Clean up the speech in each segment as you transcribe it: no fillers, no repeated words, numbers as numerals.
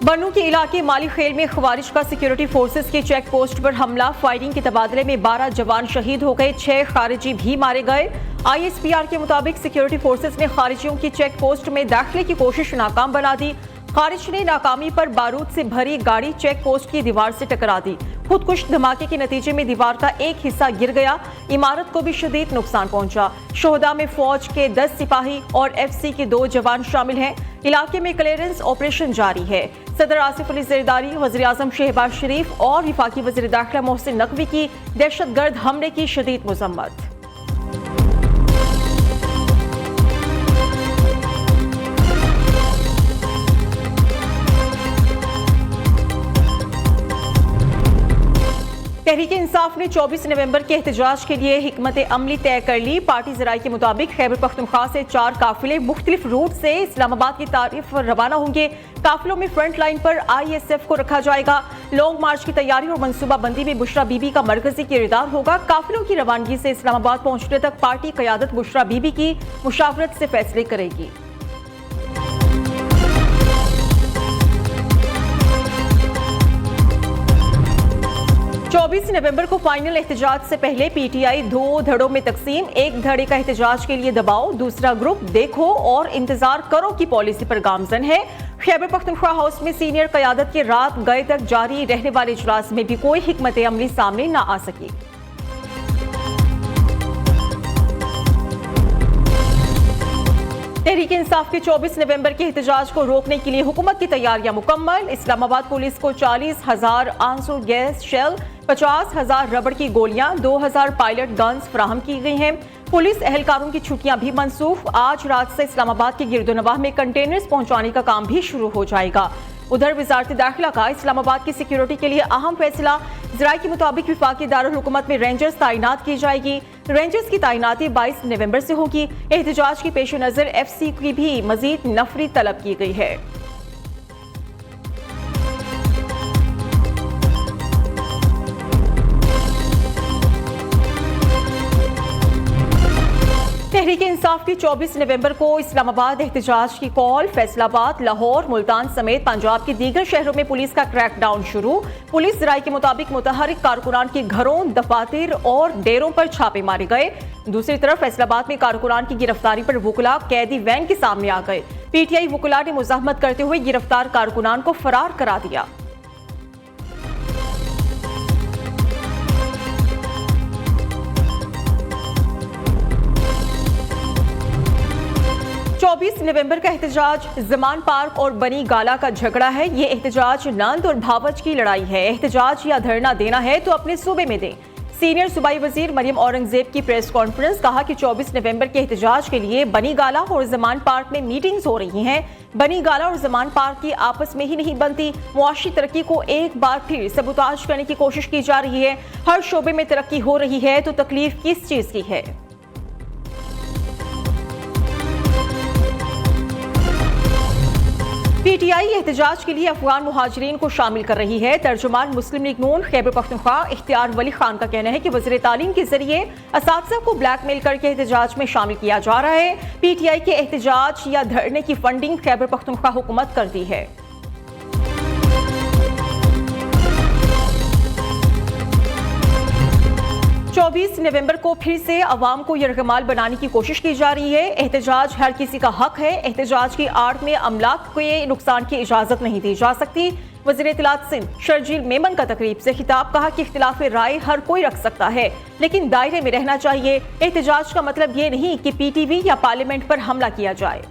बन्नू के इलाके माली खेल में खवारिज का सिक्योरिटी फोर्सेस के चेक पोस्ट पर हमला, फायरिंग के तबादले में 12 जवान शहीद हो गए, 6 खारिजी भी मारे गए। ISPR के मुताबिक सिक्योरिटी फोर्सेस ने खारिजियों की चेक पोस्ट में दाखिले की कोशिश नाकाम बना दी। खारिज ने नाकामी पर बारूद से भरी गाड़ी चेक पोस्ट की दीवार से टकरा दी। खुदकुश धमाके के नतीजे में दीवार का एक हिस्सा गिर गया, इमारत को भी शदीद नुकसान पहुंचा। शोहदा में फौज के 10 सिपाही और FC के 2 जवान शामिल हैं। इलाके में क्लियरेंस ऑपरेशन जारी है। सदर आसिफ अली जरदारी, वज़ीर आज़म शहबाज शरीफ और वफाकी वज़ीर दाखिला मोहसिन नकवी की दहशतगर्द हमले की शदीद मज़म्मत। तहरीक इंसाफ ने 24 नवंबर के एहतजाज के लिए हिकमत अमली तय कर ली। पार्टी ज़राए के मुताबिक खैबर पख्तूनख्वा से 4 काफिले मुख्तलिफ रूट से इस्लामाबाद की तारीफ रवाना होंगे। काफिलों में फ्रंट लाइन पर ISF को रखा जाएगा। लॉन्ग मार्च की तैयारी और मनसूबाबंदी में बुशरा बीबी का मरकजी किरदार होगा। काफिलों की रवानगी से इस्लामाबाद पहुंचने तक पार्टी क़यादत बुशरा बीबी की मुशावरत से फैसले करेगी। चौबीस नवंबर को फाइनल एहतजाज से पहले PTI 2 धड़ों में तकसीम। एक धड़े का एहतजाज के लिए दबाओ, दूसरा ग्रुप देखो और इंतजार करो की पॉलिसी पर गामजन है। खैबर पख्तूनख्वा हाउस में सीनियर क़यादत के रात गए तक जारी रहने वाले इजलास में भी कोई हिकमत अमली सामने न आ सकी। तहरीक इंसाफ के 24 नवंबर के एहतजाज को रोकने के लिए हुकूमत की तैयारियां मुकम्मल। इस्लामाबाद पुलिस को 40,000 आंसू गैस शेल, 50,000 रबड़ की गोलियां, 2,000 पायलट गन्स फराहम की गई हैं। पुलिस एहलकारों की छुट्टियां भी मनसूख। आज रात से इस्लामाबाद के गिरदोनवाह में कंटेनर्स पहुंचाने का काम भी शुरू हो जाएगा। उधर वजारत दाखिला का इस्लामाबाद की सिक्योरिटी के लिए अहम फैसला। ज़राए के मुताबिक वफाकी दारुल हुकूमत में रेंजर्स तैनात की जाएगी। रेंजर्स की तैनाती 22 नवंबर से होगी। एहतजाज के पेश नज़र FC की भी मजीद नफरी तलब की गई है। तहरीक इंसाफ की 24 नवंबर को इस्लामाबाद एहतजाज की कॉल। फैसलाबाद, लाहौर, मुल्तान समेत पंजाब के दीगर शहरों में पुलिस का क्रैकडाउन शुरू। पुलिस ज़राए के मुताबिक मुतहरिक कारकुनान के घरों, दफातर और डेरों पर छापे मारे गए। दूसरी तरफ फैसलाबाद में कारकुनान की गिरफ्तारी पर वुकला कैदी वैन के सामने आ गए। PTI वुकला ने मुज़ाहमत करते हुए गिरफ्तार कारकुनान को फरार करा दिया। चौबीस नवंबर का एहतजाज जमान पार्क और बनी गाला का झगड़ा है। ये एहतजाज नंद और भावच की लड़ाई है। एहतजाज या धरना देना है तो अपने सूबे में दें। सीनियर सूबाई वजीर मरियम औरंगजेब की प्रेस कॉन्फ्रेंस, कहा कि 24 नवंबर के एहतजाज के लिए बनी गाला और जमान पार्क में मीटिंग्स हो रही हैं। बनी गाला और जमान पार्क की आपस में ही नहीं बनती। मुआशी तरक्की को एक बार फिर सबूताज करने की कोशिश की जा रही है। हर शोबे में तरक्की हो रही है तो तकलीफ किस चीज की है। PTI एहतजाज के लिए अफगान मुहाजिरीन को शामिल कर रही है। तर्जुमान मुस्लिम लीग नून खैबर पख्तूनख्वा इख्तियार वली खान का कहना है कि वज़ीर तालीम के जरिए असातिज़ा को ब्लैकमेल करके एहतजाज में शामिल किया जा रहा है। PTI के एहतजाज या धरने की फंडिंग खैबर पख्तूनख्वा हुकूमत करती है। चौबीस नवंबर को फिर से अवाम को यरगमाल बनाने की कोशिश की जा रही है। एहतजाज हर किसी का हक है। एहतजाज की आड़ में अमलाक के नुकसान की इजाजत नहीं दी जा सकती। वज़ीर इत्तलात सिंध शर्जील मेमन का तकरीब से खिताब, कहा कि इख्तिलाफ राय हर कोई रख सकता है लेकिन दायरे में रहना चाहिए। एहतजाज का मतलब ये नहीं कि PTV या पार्लियामेंट पर हमला किया जाए।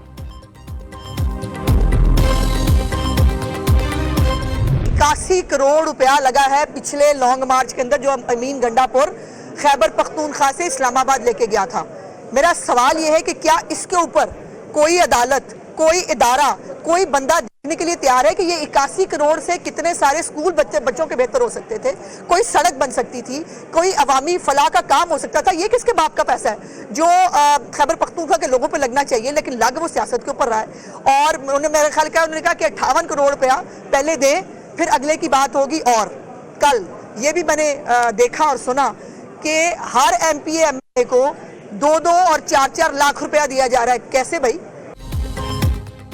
81 करोड़ रुपया लगा है पिछले लॉन्ग मार्च के अंदर, जो अमीन गंडापुर खैबर पख्तूनख्वा से इस्लामाबाद लेके गया था। मेरा सवाल यह है कि क्या इसके ऊपर कोई अदालत, कोई इदारा, कोई बंदा देखने के लिए तैयार है कि ये 81 करोड़ से कितने सारे स्कूल बच्चों के बेहतर हो सकते थे, कोई सड़क बन सकती थी, कोई अवामी फलाह का काम हो सकता था। ये किसके बाप का पैसा है जो खैबर पख्तूनख्वा के लोगों पर लगना चाहिए, लेकिन लग वो सियासत के ऊपर रहा है। और उन्होंने मेरा ख्याल किया, उन्होंने कहा कि 58 करोड़ रुपया पहले दें, फिर अगले की बात होगी। और कल ये भी मैंने देखा और सुना कि हर MPA MLA को 2-2 और 4-4 लाख रुपया दिया जा रहा है। कैसे भाई?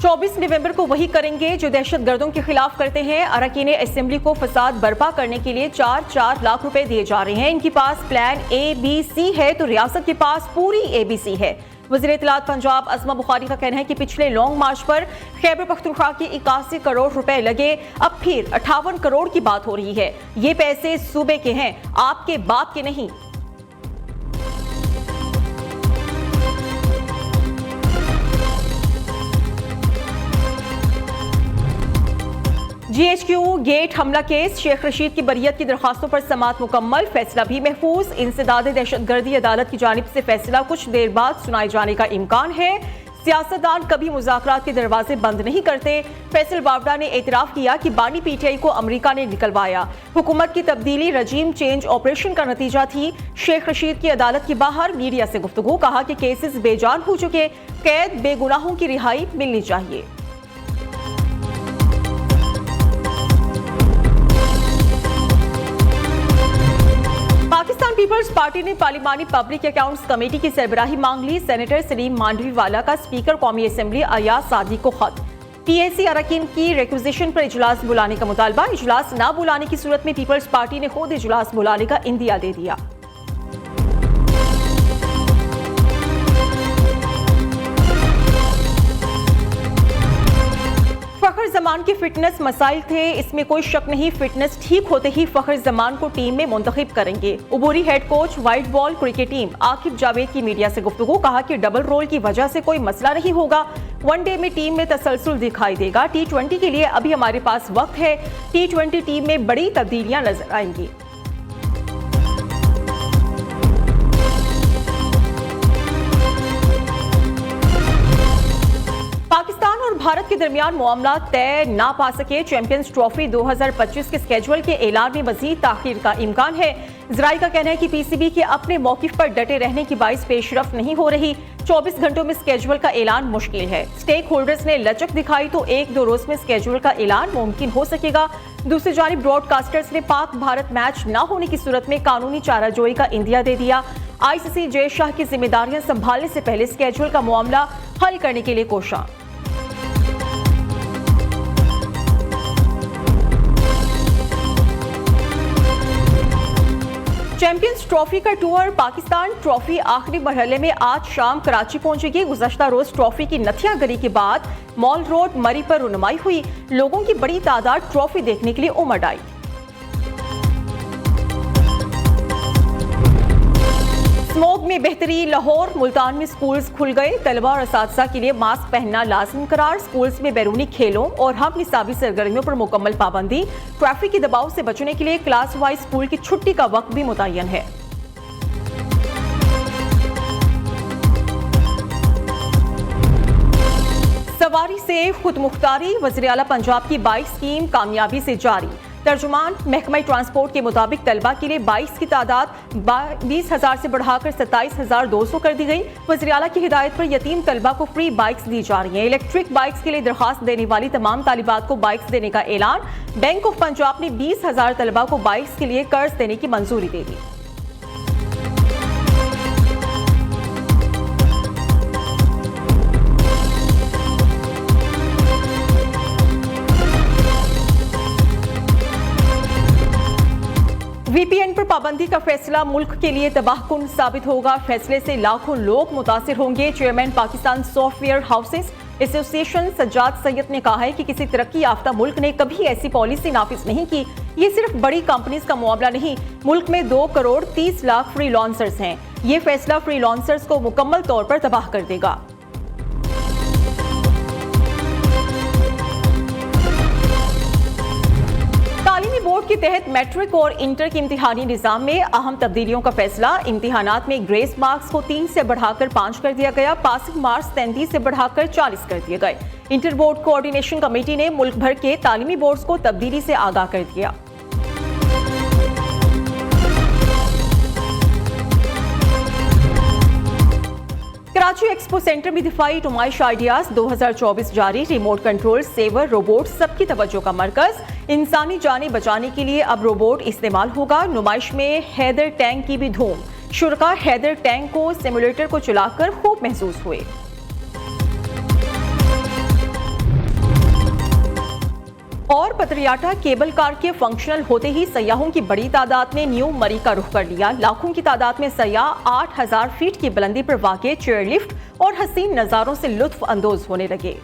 24 नवंबर को वही करेंगे जो दहशतगर्दों के खिलाफ करते हैं। अरकान असेंबली को फसाद बर्पा करने के लिए 4-4 लाख रुपए दिए जा रहे हैं। इनके पास प्लान ABC है तो रियासत के पास पूरी ABC है। वज़ीर इत्तलात पंजाब अज़मा बुखारी का कहना है कि पिछले लॉन्ग मार्च पर खैबर पख्तूनख्वा के 81 करोड़ रुपए लगे, अब फिर 58 करोड़ की बात हो रही है। ये पैसे सूबे के हैं, आपके बाप के नहीं। GHQ गेट हमला केस, शेख रशीद की बरियत की दरखास्तों पर समाअत मुकम्मल, फैसला भी महफूज। इंसदाद दहशतगर्दी अदालत की जानिब से फैसला कुछ देर बाद सुनाए जाने का इम्कान है। सियासतदान कभी मुज़ाकरात के दरवाजे बंद नहीं करते। फैसल बावड़ा ने एतराफ़ किया कि बानी PTI को अमरीका ने निकलवाया। हुकूमत की तब्दीली रजीम चेंज ऑपरेशन का नतीजा थी। शेख रशीद की अदालत के बाहर मीडिया से गुफ्तगू, कहा कि केसेस बेजान हो चुके, कैद बेगुनाहों की रिहाई मिलनी चाहिए। पाकिस्तान पीपल्स पार्टी ने पार्लिमानी पब्लिक अकाउंट्स कमेटी की सरबराही मांग ली। सेनेटर सलीम मांडवीवाला का स्पीकर कौमी असेंबली अयाज सादी को खत। PAC अरकान की रिक्विजिशन पर इजलास बुलाने का मुतालबा। इजलास न बुलाने की सूरत में पीपल्स पार्टी ने खुद इजलास बुलाने का इंदिया दे दिया। फखर जमान की फिटनेस मसाइल थे, इसमें कोई शक नहीं। फिटनेस ठीक होते ही फखर जमान को टीम में मुंतखब करेंगे। उबूरी head coach white ball cricket team Aaqib Javed की मीडिया से गुफ्तगू, कहा कि डबल रोल की वजह से कोई मसला नहीं होगा। वनडे में टीम में तसलसल दिखाई देगा। T20 के लिए अभी हमारे पास वक्त है। T20 टीम में बड़ी तब्दीलियां नजर आएंगी। पाकिस्तान और भारत के दरमियान मामला तय ना पा सके। चैंपियंस ट्रॉफी 2025 के स्केड्यूल के ऐलान में मजीद ताखीर का इम्कान है। इजराइल का कहना है कि PCB के अपने मौकिफ पर डटे रहने की बाइस पेशरफ नहीं हो रही। 24 घंटों में स्केड्यूल का ऐलान मुश्किल है। स्टेक होल्डर्स ने लचक दिखाई तो 1-2 रोज में स्केड्यूल का ऐलान मुमकिन हो सकेगा। दूसरी जानिब ब्रॉडकास्टर्स ने पाक भारत मैच न होने की सूरत में कानूनी चाराजोई का इंदिया दे दिया। ICC जय शाह की जिम्मेदारियां संभालने से पहले स्केड्यूल का मामला हल करने के लिए कोशा। चैंपियंस ट्रॉफी का टूर। पाकिस्तान ट्रॉफी आखिरी मरहले में आज शाम कराची पहुंचेगी। गुज़श्ता रोज ट्रॉफी की नथिया गरी के बाद मॉल रोड मरी पर रुनुमाई हुई। लोगों की बड़ी तादाद ट्रॉफी देखने के लिए उमड़ आई। स्मोक में बेहतरी। लाहौर मुल्तान में स्कूल्स खुल गए। तलबा और असातिज़ा के लिए मास्क पहनना लाजिम करार। स्कूल्स में बैरूनी खेलों और हम निसाबी सरगर्मियों पर मुकम्मल पाबंदी। ट्रैफिक के दबाव से बचने के लिए क्लास वाइज स्कूल की छुट्टी का वक्त भी मुतय्यन है। सवारी से खुद मुख्तारी। वज़ीर आला पंजाब की बाइक स्कीम कामयाबी से जारी। तर्जुमान महकमा ट्रांसपोर्ट के मुताबिक तलबा के लिए बाइक्स की तादाद 20,000 से बढ़ाकर 27,200 कर दी गई। वज़ीर आला की हिदायत पर यतीम तलबा को फ्री बाइक्स दी जा रही हैं। इलेक्ट्रिक बाइक्स के लिए दरखास्त देने वाली तमाम तालिबात को बाइक्स देने का ऐलान। बैंक ऑफ पंजाब ने 20,000 तलबा को बाइक्स के लिए कर्ज देने की मंजूरी दे दी। VPN पर पाबंदी का फैसला मुल्क के लिए तबाहकुन साबित होगा। फैसले से लाखों लोग मुतासिर होंगे। Chairman Pakistan software houses association Sajjad Syed ने कहा है कि किसी तरक्की याफ्ता मुल्क ने कभी ऐसी पॉलिसी नाफिज नहीं की। ये सिर्फ बड़ी कंपनीज का मामला नहीं, मुल्क में 2 करोड़ 30 लाख फ्रीलांसर्स हैं। ये फैसला फ्रीलांसर्स को मुकम्मल तौर पर तबाह कर देगा। तालीमी बोर्ड के तहत मैट्रिक और इंटर के इम्तिहानी निज़ाम में अहम तब्दीलियों का फैसला। इम्तिहानात में ग्रेस मार्क्स को 3 से बढ़ाकर 5 कर दिया गया। पासिंग मार्क्स 33 से बढ़ाकर 40 कर दिए गए। इंटर बोर्ड कोऑर्डिनेशन कमेटी ने मुल्क भर के तालीमी बोर्ड्स को तब्दीली से आगाह कर दिया। कराची एक्सपो सेंटर में दिफाई नुमाइश आइडियाज 2024 जारी। रिमोट कंट्रोल, सेवर, रोबोट सबकी तवज्जो का मरकज। इंसानी जानें बचाने के लिए अब रोबोट इस्तेमाल होगा। नुमाइश में हैदर टैंक की भी धूम। शुरका हैदर टैंक को सिमुलेटर को चलाकर खूब महसूस हुए। पतरियाटा केबल कार के फंक्शनल होते ही सयाहों की बड़ी तादाद ने न्यू मरी का रुख कर लिया। लाखों की तादाद में सयाह 8000 फीट की बुलंदी पर वाक़े चेयर लिफ्ट और हसीन नज़ारों से लुत्फ अंदोज होने लगे।